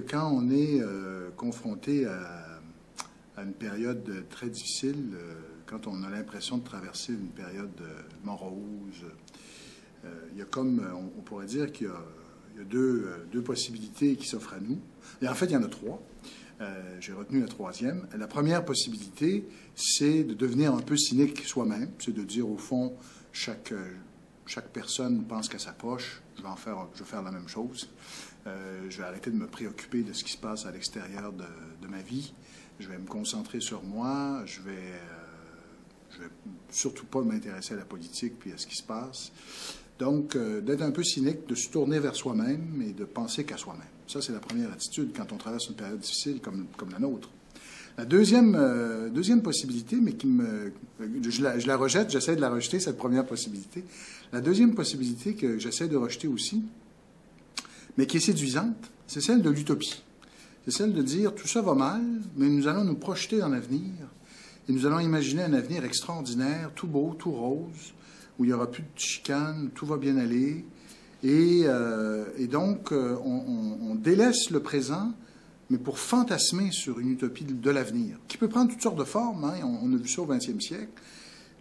Quand on est confronté à une période très difficile, quand on a l'impression de traverser une période morose, il y a comme, on pourrait dire qu'il y a deux possibilités qui s'offrent à nous. Et en fait, il y en a trois. J'ai retenu la troisième. La première possibilité, c'est de devenir un peu cynique soi-même. C'est de dire, au fond, chaque personne pense qu'à sa poche. Je vais faire la même chose. Je vais arrêter de me préoccuper de ce qui se passe à l'extérieur de ma vie. Je vais me concentrer sur moi. Je vais surtout pas m'intéresser à la politique puis à ce qui se passe. Donc, d'être un peu cynique, de se tourner vers soi-même et de penser qu'à soi-même. Ça, c'est la première attitude quand on traverse une période difficile comme la nôtre. La deuxième possibilité, mais je la rejette, j'essaie de la rejeter, cette première possibilité. La deuxième possibilité que j'essaie de rejeter aussi, mais qui est séduisante, c'est celle de l'utopie. C'est celle de dire, tout ça va mal, mais nous allons nous projeter dans l'avenir et nous allons imaginer un avenir extraordinaire, tout beau, tout rose, où il n'y aura plus de chicanes, tout va bien aller. Et donc, on délaisse le présent, mais pour fantasmer sur une utopie de l'avenir, qui peut prendre toutes sortes de formes. Hein, on a vu ça au XXe siècle.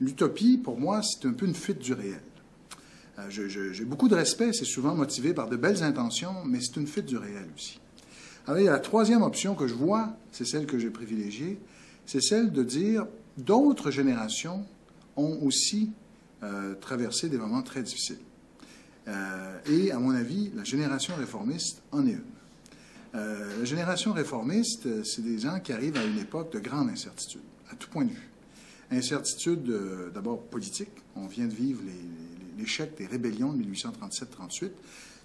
L'utopie, pour moi, c'est un peu une fuite du réel. J'ai beaucoup de respect, c'est souvent motivé par de belles intentions, mais c'est une fuite du réel aussi. Alors, il y a la troisième option que je vois, c'est celle que j'ai privilégiée, c'est celle de dire d'autres générations ont aussi traversé des moments très difficiles. Et, à mon avis, la génération réformiste en est une. La génération réformiste, c'est des gens qui arrivent à une époque de grande incertitude, à tout point de vue. Incertitude d'abord politique. On vient de vivre l'échec des rébellions de 1837-38.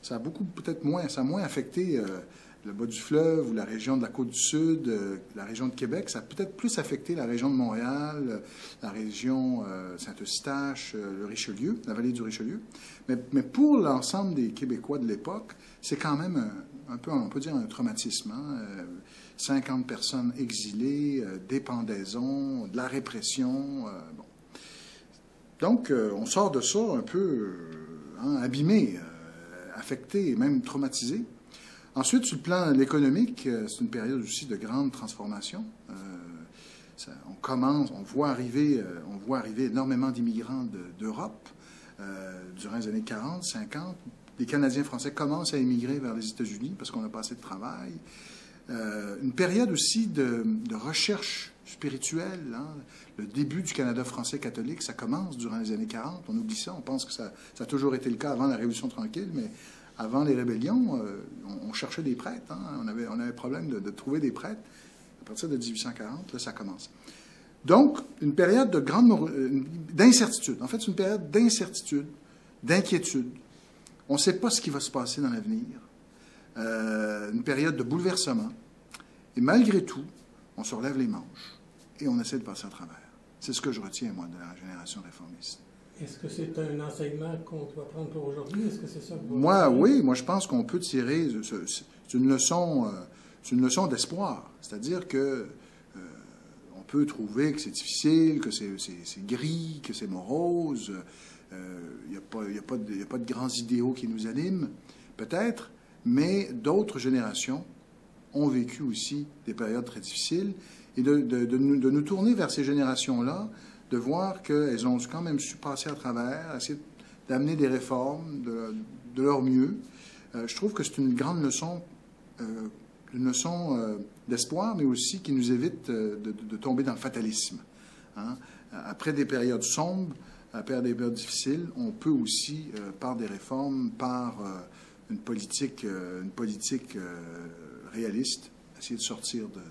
Ça a moins affecté le bas du fleuve ou la région de la Côte-du-Sud, la région de Québec. Ça a peut-être plus affecté la région de Montréal, la région Saint-Eustache, le Richelieu, la vallée du Richelieu. Mais pour l'ensemble des Québécois de l'époque, c'est quand même un peu, on peut dire, un traumatisme. Hein? 50 personnes exilées, des pendaisons, de la répression. Bon. Donc, on sort de ça un peu abîmé, affecté et même traumatisé. Ensuite, sur le plan économique, c'est une période aussi de grande transformation. On voit arriver énormément d'immigrants d'Europe durant les années 40, 50. Les Canadiens français commencent à émigrer vers les États-Unis parce qu'on a pas assez de travail. Une période aussi de recherche spirituelle. Hein. Le début du Canada français catholique, ça commence durant les années 40. On oublie ça, on pense que ça a toujours été le cas avant la Révolution tranquille, mais avant les rébellions, on cherchait des prêtres. Hein. On avait problème de trouver des prêtres. À partir de 1840, là, ça commence. Donc, une période de grande d'incertitude. En fait, c'est une période d'incertitude, d'inquiétude. On ne sait pas ce qui va se passer dans l'avenir. Une période de bouleversement. Et malgré tout, on se relève les manches et on essaie de passer à travers. C'est ce que je retiens, moi, de la génération réformiste. Est-ce que c'est un enseignement qu'on doit prendre pour aujourd'hui? Est-ce que c'est ça? Oui. Moi, je pense qu'on peut tirer... C'est une leçon d'espoir. C'est-à-dire que on peut trouver que c'est difficile, que c'est gris, que c'est morose. Il n'y a pas de grands idéaux qui nous animent, peut-être, mais d'autres générations ont vécu aussi des périodes très difficiles. Et de nous tourner vers ces générations-là, de voir qu'elles ont quand même su passer à travers, essayer d'amener des réformes de leur mieux. Je trouve que c'est une grande leçon, d'espoir, mais aussi qui nous évite de tomber dans le fatalisme. Hein? Après des périodes sombres, après des périodes difficiles, on peut aussi, par des réformes, par une politique réaliste, essayer de sortir de